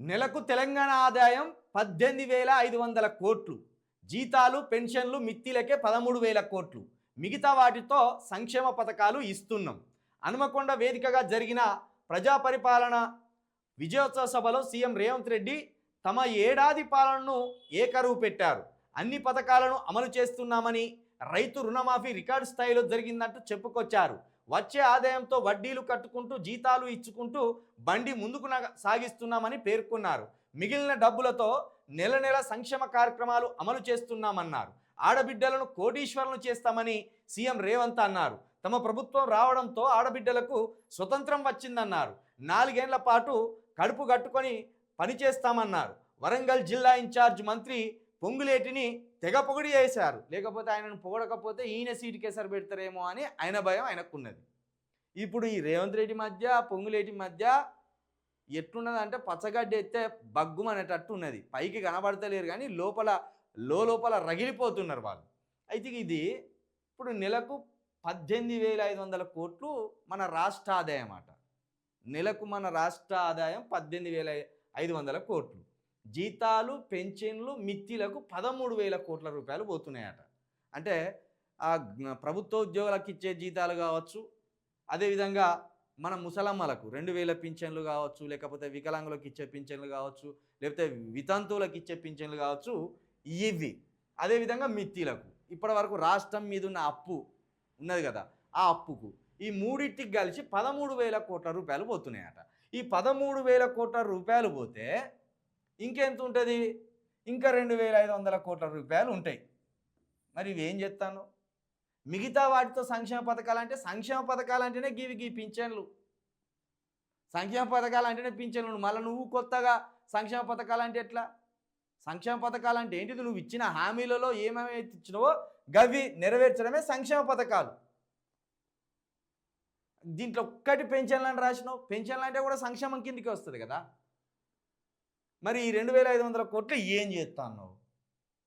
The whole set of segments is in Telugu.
నెలకు తెలంగాణ ఆదాయం 18,500 కోట్లు. జీతాలు పెన్షన్లు మిత్తిలకే 13,000 కోట్లు. మిగతా వాటితో సంక్షేమ పథకాలు ఇస్తున్నాం. హనుమకొండ వేదికగా జరిగిన ప్రజా పరిపాలన విజయోత్సవ సభలో సీఎం రేవంత్ రెడ్డి తమ ఏడాది పాలనను ఏకరువు పెట్టారు. అన్ని పథకాలను అమలు చేస్తున్నామని, రైతు రుణమాఫీ రికార్డు స్థాయిలో జరిగిందంటూ చెప్పుకొచ్చారు. వచ్చే ఆదాయంతో వడ్డీలు కట్టుకుంటూ జీతాలు ఇచ్చుకుంటూ బండి ముందుకు సాగిస్తున్నామని పేర్కొన్నారు. మిగిలిన డబ్బులతో నెల నెల సంక్షేమ కార్యక్రమాలు అమలు చేస్తున్నామన్నారు. ఆడబిడ్డలను కోటీశ్వరులను చేస్తామని సీఎం రేవంత్ అన్నారు. తమ ప్రభుత్వం రావడంతో ఆడబిడ్డలకు స్వతంత్రం వచ్చిందన్నారు. 4 ఏళ్ల పాటు కడుపు కట్టుకొని పనిచేస్తామన్నారు. వరంగల్ జిల్లా ఇన్ఛార్జ్ మంత్రి పొంగులేటిని తెగ పొగిడి చేశారు. లేకపోతే ఆయనను పొగడకపోతే ఈయన సీటుకేసరి పెడతారేమో అని ఆయన భయం ఆయనకున్నది. ఇప్పుడు ఈ రేవంత్ రెడ్డి మధ్య పొంగులేటి మధ్య ఎట్లున్నదంటే పచ్చగడ్డి ఎత్తే బగ్గుమనేటట్టు ఉన్నది. పైకి కనబడతలేరు కానీ లోపల రగిలిపోతున్నారు వాళ్ళు. అయితే ఇది ఇప్పుడు నెలకు 18,500 కోట్లు మన రాష్ట్ర ఆదాయం అట. నెలకు మన రాష్ట్ర ఆదాయం 18,500 కోట్లు. జీతాలు పెన్షన్లు మిత్తిలకు 13,000 కోట్ల రూపాయలు పోతున్నాయట. అంటే ఆ ప్రభుత్వ ఉద్యోగులకు ఇచ్చే జీతాలు కావచ్చు, అదేవిధంగా మన ముసలమ్మలకు 2,000 పింఛన్లు కావచ్చు, లేకపోతే వికలాంగులకు ఇచ్చే పింఛన్లు కావచ్చు, లేకపోతే వితంతువులకు ఇచ్చే పింఛన్లు కావచ్చు, ఇవి అదేవిధంగా మిత్తిలకు ఇప్పటి వరకు రాష్ట్రం మీద ఉన్న అప్పు ఉన్నది కదా, ఆ అప్పుకు ఈ మూడింటికి కలిసి 13,000 కోట్ల రూపాయలు పోతున్నాయట. ఈ 13,000 కోట్ల రూపాయలు పోతే ఇంకెంత ఉంటుంది? ఇంకా 2,500 కోట్ల రూపాయలు ఉంటాయి. మరి ఇవేం చేస్తాను? మిగతా వాటితో సంక్షేమ పథకాలు అంటే, సంక్షేమ పథకాలు అంటేనే గీ పింఛన్లు. సంక్షేమ పథకాలు అంటేనే పింఛన్లు. మళ్ళీ నువ్వు కొత్తగా సంక్షేమ పథకాలు అంటే ఎట్లా? సంక్షేమ పథకాలు అంటే ఏంటిది? నువ్వు ఇచ్చిన హామీలలో ఏమేమి ఇచ్చినావో గవి నెరవేర్చడమే సంక్షేమ పథకాలు. దీంట్లో ఒక్కటి పెన్షన్లు అని రాసినావు. పెన్షన్లు అంటే కూడా సంక్షేమం కిందికి వస్తుంది కదా. మరి ఈ 2,500 కోట్లు ఏం చేస్తా అన్నావు?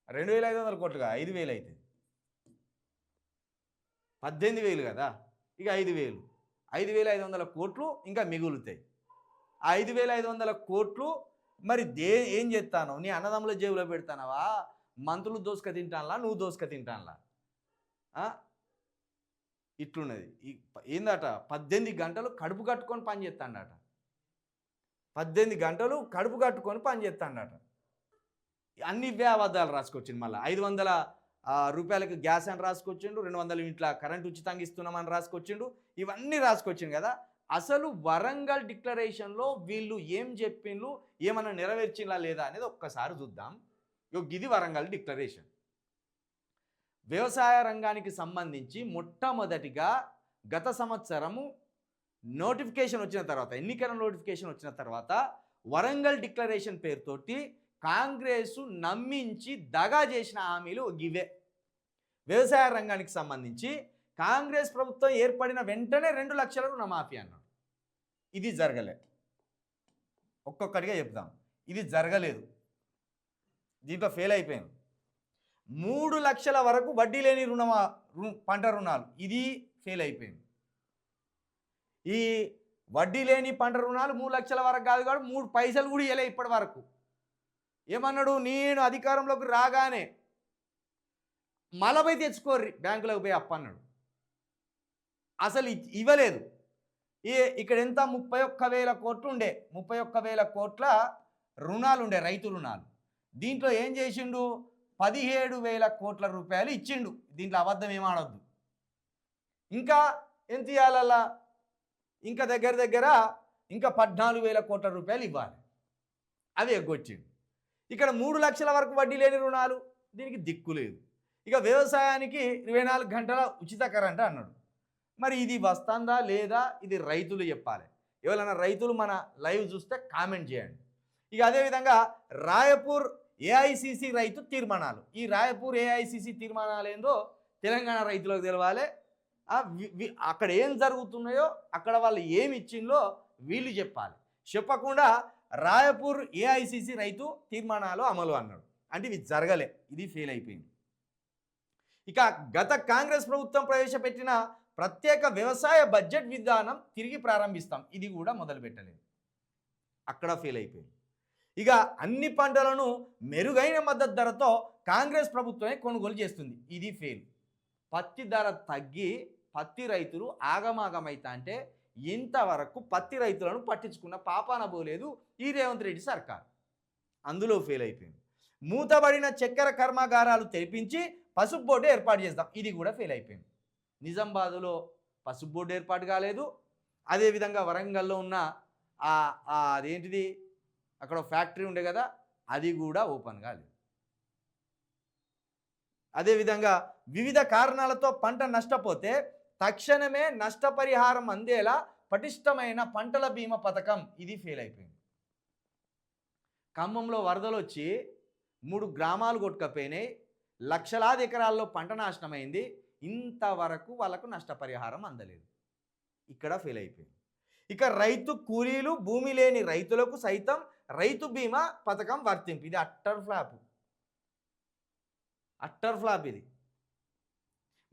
2,500 కోట్లుగా 5,000 అవుతుంది. 18,000 కదా, ఇక 5,000, 5,500 కోట్లు ఇంకా మిగులుతాయి. ఆ 5,500 కోట్లు మరి ఏం చేస్తాను? నీ అన్నదమ్ముల జేబులో పెడతానవా? మంత్రులు దోసుక తింటానులా, నువ్వు దోసుక తింటానులా? ఇట్లున్నది. ఏందట, 18 గంటలు కడుపు కట్టుకొని పని చేస్తాడట. 18 గంటలు కడుపు కట్టుకొని పని చేస్తాడట. అన్ని ఇవే అబద్ధాలు రాసుకొచ్చిండు. మళ్ళీ 500 రూపాయలకు గ్యాస్ అని రాసుకొచ్చిండు, 200 యూనిట్ల కరెంట్ ఉచితంగా ఇస్తున్నామని రాసుకొచ్చిండు, ఇవన్నీ రాసుకొచ్చిండు కదా. అసలు వరంగల్ డిక్లరేషన్లో వీళ్ళు ఏం చెప్పిండ్రు, ఏమన్నా నెరవేర్చిందా లేదా అనేది ఒక్కసారి చూద్దాం. ఇది వరంగల్ డిక్లరేషన్. వ్యవసాయ రంగానికి సంబంధించి మొట్టమొదటిగా గత సంవత్సరము నోటిఫికేషన్ వచ్చిన తర్వాత, ఎన్నికల నోటిఫికేషన్ వచ్చిన తర్వాత వరంగల్ డిక్లరేషన్ పేరుతోటి కాంగ్రెస్ నమ్మించి దగా చేసిన హామీలు ఇవే. వ్యవసాయ రంగానికి సంబంధించి కాంగ్రెస్ ప్రభుత్వం ఏర్పడిన వెంటనే 2 లక్షల రుణమాఫీ అన్నాడు. ఇది జరగలే. ఒక్కొక్కటిగా చెప్దాం. ఇది జరగలేదు, దీంట్లో ఫెయిల్ అయిపోయింది. 3 లక్షల వరకు వడ్డీ లేని పంట రుణాలు, ఇది ఫెయిల్ అయిపోయింది. ఈ వడ్డీ లేని పంట రుణాలు 3 లక్షల వరకు కాదు, 3 పైసలు కూడా ఇవ్వలే ఇప్పటి వరకు. ఏమన్నాడు? నేను అధికారంలోకి రాగానే మలబై తెచ్చుకోర్రి బ్యాంకులోకి పోయి అప్పు అన్నాడు. అసలు ఇవ్వలేదు. ఇక్కడ ఎంత 31,000 కోట్లు ఉండే, 31,000 కోట్ల రుణాలు ఉండే, రైతు రుణాలు. దీంట్లో ఏం చేసిండు? 17,000 కోట్ల రూపాయలు ఇచ్చిండు. దీంట్లో అబద్ధం ఏమాడద్దు. ఇంకా ఎంత ఇవ్వాలలా? ఇంకా దగ్గర ఇంకా 14,000 కోట్ల రూపాయలు ఇవ్వాలి. అవి ఎగ్గొచ్చిండు. ఇక్కడ 3 లక్షల వరకు వడ్డీ లేని రుణాలు, దీనికి దిక్కు లేదు. ఇక వ్యవసాయానికి 24 గంటల ఉచిత కరెంట్ అన్నాడు. మరి ఇది వస్తుందా లేదా? ఇది రైతులు చెప్పాలి. ఎవరైనా రైతులు మన లైవ్ చూస్తే కామెంట్ చేయండి. ఇక అదేవిధంగా రాయపూర్ ఏఐసిసి రైతు తీర్మానాలు, ఈ రాయపూర్ ఏఐసిసి తీర్మానాలు ఏందో తెలంగాణ రైతులకు తెలవాలి. అక్కడ ఏం జరుగుతున్నాయో, అక్కడ వాళ్ళు ఏమి ఇచ్చిందో వీళ్ళు చెప్పాలి. చెప్పకుండా రాయపూర్ ఏఐసిసి రైతు తీర్మానాలు అమలు అన్నాడు. అంటే ఇవి జరగలే, ఇది ఫెయిల్ అయిపోయింది. ఇక గత కాంగ్రెస్ ప్రభుత్వం ప్రవేశపెట్టిన ప్రత్యేక వ్యవసాయ బడ్జెట్ విధానం తిరిగి ప్రారంభిస్తాం, ఇది కూడా మొదలు పెట్టలేదు. అక్కడ ఫెయిల్ అయిపోయింది. ఇక అన్ని పంటలను మెరుగైన మద్దతు ధరతో కాంగ్రెస్ ప్రభుత్వమే కొనుగోలు చేస్తుంది. ఇది ఫెయిల్. పత్తి ధర తగ్గి పత్తి రైతులు ఆగమాగమైతా అంటే ఇంతవరకు పత్తి రైతులను పట్టించుకున్న పాపాన పోలేదు ఈ రేవంత్ రెడ్డి సర్కార్. అందులో ఫెయిల్ అయిపోయింది. మూతబడిన చక్కెర కర్మాగారాలు తెరిపించి పసుపు బోర్డు ఏర్పాటు చేద్దాం, ఇది కూడా ఫెయిల్ అయిపోయింది. నిజామాబాద్లో పసుపు బోర్డు ఏర్పాటు కాలేదు. అదేవిధంగా వరంగల్లో ఉన్న అదేంటిది అక్కడ ఫ్యాక్టరీ ఉండే కదా, అది కూడా ఓపెన్ కాలేదు. అదేవిధంగా వివిధ కారణాలతో పంట నష్టపోతే తక్షణమే నష్టపరిహారం అందేలా పటిష్టమైన పంటల బీమా పథకం, ఇది ఫెయిల్ అయిపోయింది. ఖమ్మంలో వరదలు వచ్చి 3 గ్రామాలు కొట్టుకపోయినాయి, లక్షలాది ఎకరాల్లో పంట నాశనమైంది, ఇంతవరకు వాళ్ళకు నష్టపరిహారం అందలేదు. ఇక్కడ ఫెయిల్ అయిపోయింది. ఇక రైతు కూలీలు భూమి లేని రైతులకు సైతం రైతు బీమా పథకం వర్తింపు, ఇది అట్టర్ ఫ్లాప్ ఇది.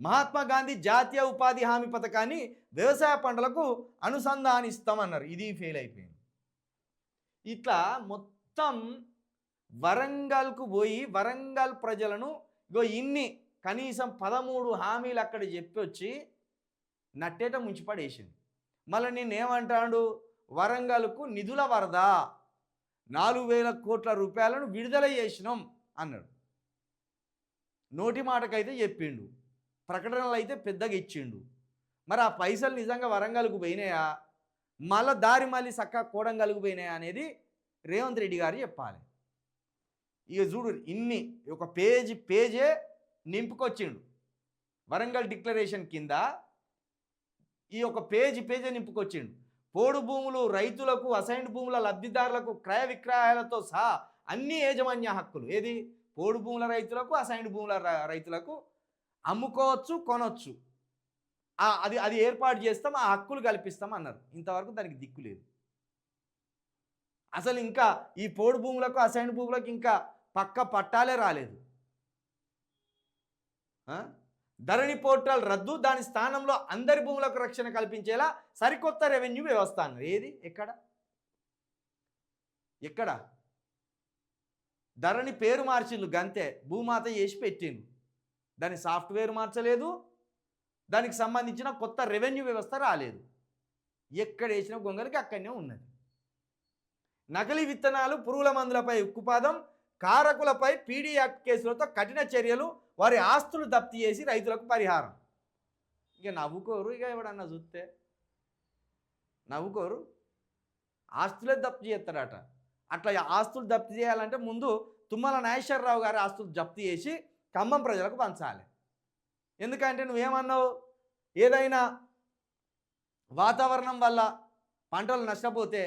మహాత్మా గాంధీ జాతీయ ఉపాధి హామీ పథకాన్ని వ్యవసాయ పంటలకు అనుసంధానిస్తామన్నారు, ఇది ఫెయిల్ అయిపోయింది. ఇట్లా మొత్తం వరంగల్కు పోయి వరంగల్ ప్రజలను ఇన్ని కనీసం 13 హామీలు అక్కడ చెప్పి వచ్చి నట్టేట ముంచిపడేసింది. మళ్ళీ నేనేమంటాడు, వరంగల్కు నిధుల వరద 4,000 కోట్ల రూపాయలను విడుదల చేసినాం అన్నాడు. నోటి మాటకైతే చెప్పిండు, ప్రకటనలు అయితే పెద్దగా ఇచ్చిండు. మరి ఆ పైసలు నిజంగా వరంగల్కు పోయినాయా, మళ్ళీ దారి మళ్ళీ చక్కగా కోడంగల్కు పోయినాయా అనేది రేవంత్ రెడ్డి గారు చెప్పాలి. ఇక చూడు, ఇన్ని ఒక పేజే నింపుకొచ్చిండు. వరంగల్ డిక్లరేషన్ కింద ఈ ఒక పేజే నింపుకొచ్చిండు. పోడు భూములు రైతులకు, అసైన్డ్ భూముల లబ్ధిదారులకు క్రయ విక్రయాలతో సహా అన్ని యాజమాన్య హక్కులు, ఏది పోడు భూముల రైతులకు, అసైన్డ్ భూముల రైతులకు అమ్ముకోవచ్చు, కొనవచ్చు, అది ఏర్పాటు చేస్తాం, ఆ హక్కులు కల్పిస్తాం అన్నారు. ఇంతవరకు దానికి దిక్కు లేదు. అసలు ఇంకా ఈ పోడు భూములకు, అసైన్డ్ భూములకు ఇంకా పక్క పట్టాలే రాలేదు. ధరణి పోర్టల్ రద్దు, దాని స్థానంలో అందరి భూములకు రక్షణ కల్పించేలా సరికొత్త రెవెన్యూ వ్యవస్థ అన్నారు. ఏది ఎక్కడ ధరణి పేరు మార్చిండ్రు గంతే, భూమాత చేసి పెట్టిండ్రు, దాని సాఫ్ట్వేర్ మార్చలేదు, దానికి సంబంధించిన కొత్త రెవెన్యూ వ్యవస్థ రాలేదు. ఎక్కడ వేసిన గొంగలికి అక్కడనే ఉన్నది. నకిలీ విత్తనాలు, పురుగుల మందులపై ఉక్కుపాదం, కారకులపై పీడీ యాక్ట్ కేసులతో కఠిన చర్యలు, వారి ఆస్తులు జప్తు చేసి రైతులకు పరిహారం. ఇక నవ్వుకోరు, ఇక ఎవడన్నా చూస్తే నవ్వుకోరు. ఆస్తులే జప్తు చేస్తాడట. అట్లా ఆస్తులు జప్తు చేయాలంటే ముందు తుమ్మల నాగేశ్వరరావు గారి ఆస్తులు జప్తు చేసి ఖమ్మం ప్రజలకు పంచాలి. ఎందుకంటే నువ్వేమన్నావు, ఏదైనా వాతావరణం వల్ల పంటలు నష్టపోతే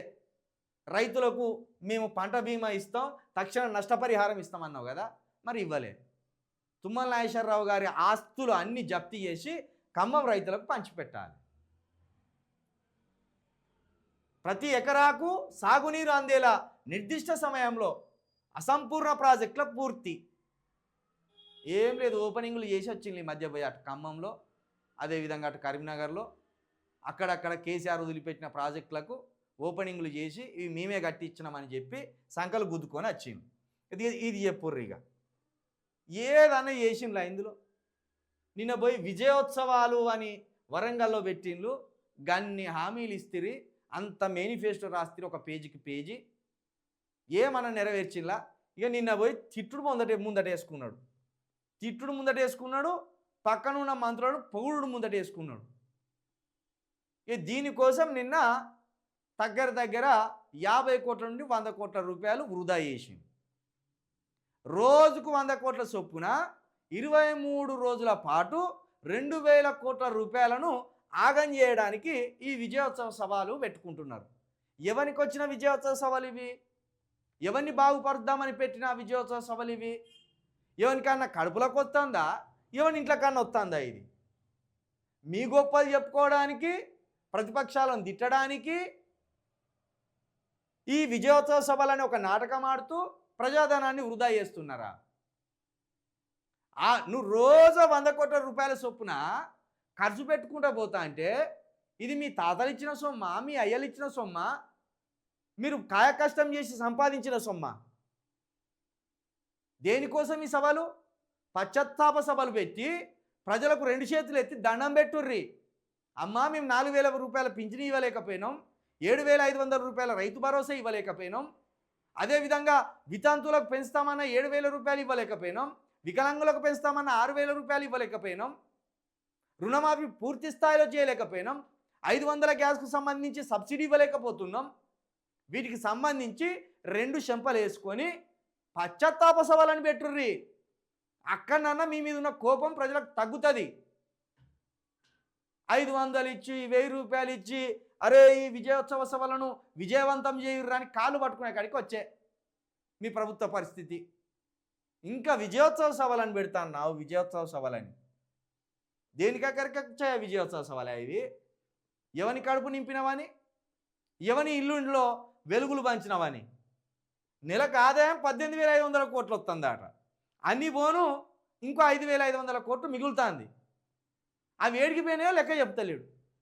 రైతులకు మేము పంట బీమా ఇస్తాం, తక్షణ నష్టపరిహారం ఇస్తామన్నావు కదా, మరి ఇవ్వలే. తుమ్మల నాగేశ్వరరావు గారి ఆస్తులు అన్ని జప్తు చేసి ఖమ్మం రైతులకు పంచిపెట్టాలి. ప్రతి ఎకరాకు సాగునీరు అందేలా నిర్దిష్ట సమయంలో అసంపూర్ణ ప్రాజెక్టుల పూర్తి. ఏం లేదు, ఓపెనింగ్లు చేసి వచ్చింది ఈ మధ్య పోయి, అటు ఖమ్మంలో, అదేవిధంగా అటు కరీంనగర్లో అక్కడక్కడ కేసీఆర్ వదిలిపెట్టిన ప్రాజెక్టులకు ఓపెనింగ్లు చేసి ఇవి మేమే కట్టించినామని చెప్పి సంకలు గుద్దుకొని వచ్చింది. ఇది చెప్పుర్రు. ఇక ఏదన్నా చేసిండ్లా ఇందులో. నిన్న పోయి విజయోత్సవాలు అని వరంగల్లో పెట్టిండ్లు, గన్ని హామీలు ఇస్తిరి, అంత మేనిఫెస్టో రాస్తిరి, ఒక పేజీకి పేజీ, ఏమన్నా నెరవేర్చిండ్లా. ఇక నిన్న పోయి తిట్టుడు ముందటేసుకున్నాడు, పక్కన ఉన్న మంత్రులను పొగుడు ముందటేసుకున్నాడు. ఇక దీనికోసం నిన్న దగ్గర 50 కోట్ల నుండి 100 కోట్ల రూపాయలు వృధా చేసింది. రోజుకు 100 కోట్ల చొప్పున 23 రోజుల పాటు 2000 కోట్ల రూపాయలను ఆగం చేయడానికి ఈ విజయోత్సవ సభలు పెట్టుకుంటున్నారు. ఎవరికి వచ్చిన విజయోత్సవ సభలు ఇవి? ఎవరిని బాగుపరుద్దామని పెట్టిన విజయోత్సవ సభలు ఇవి? ఎవరికన్నా కడుపులకు వస్తుందా, ఎవరి ఇంట్లో కన్నా వస్తుందా? ఇది మీ గొప్పలు చెప్పుకోవడానికి, ప్రతిపక్షాలను తిట్టడానికి ఈ విజయోత్సవ సభలని ఒక నాటకం ఆడుతూ ప్రజాధనాన్ని వృధా చేస్తున్నారా? నువ్వు రోజు 100 కోట్ల రూపాయల చొప్పున ఖర్చు పెట్టుకుంటూ పోతా అంటే ఇది మీ తాతలు ఇచ్చిన సొమ్మ, మీ అయ్యలు ఇచ్చిన సొమ్మ, మీరు కాయకష్టం చేసి సంపాదించిన సొమ్మ. దేనికోసం ఈ సభలు? పశ్చాత్తాప సభలు పెట్టి ప్రజలకు 2 చేతులు ఎత్తి దండం పెట్టుర్రి. అమ్మా మేము 4,000 రూపాయల పింఛను ఇవ్వలేకపోయినాం, 7,500 రూపాయల రైతు భరోసా ఇవ్వలేకపోయినాం, అదేవిధంగా వితంతువులకు పెంచుతామన్న 7,000 రూపాయలు ఇవ్వలేకపోయినాం, వికలాంగులకు పెంచుతామన్న 6,000 రూపాయలు ఇవ్వలేకపోయినాం, రుణమాఫీ పూర్తి స్థాయిలో చేయలేకపోయినాం, 500 గ్యాస్కు సంబంధించి సబ్సిడీ ఇవ్వలేకపోతున్నాం. వీటికి సంబంధించి 2 చెంపలు వేసుకొని పశ్చాత్తాప సభలను పెట్టుర్రి. అక్కడన్నా మీ మీద ఉన్న కోపం ప్రజలకు తగ్గుతుంది. 500 ఇచ్చి 1000 రూపాయలు ఇచ్చి అరే ఈ విజయోత్సవ సభలను విజయవంతం చేయుర్రా అని కాళ్ళు పట్టుకునే కాడికి వచ్చే మీ ప్రభుత్వ పరిస్థితి. ఇంకా విజయోత్సవ సభలను పెడతాన్నావు. విజయోత్సవ సభలని దేనికక్కడికి వచ్చాయా విజయోత్సవ సభలే ఇవి? ఎవని కడుపు నింపినవని, ఎవని ఇల్లులో వెలుగులు పంచినవని. నెలకు ఆదాయం 18,500 కోట్లు వస్తుందట. అన్ని పోను ఇంకో 5,500 కోట్లు మిగులుతుంది. అవి ఏడికి పోయినాయో లెక్క చెప్తలేడు.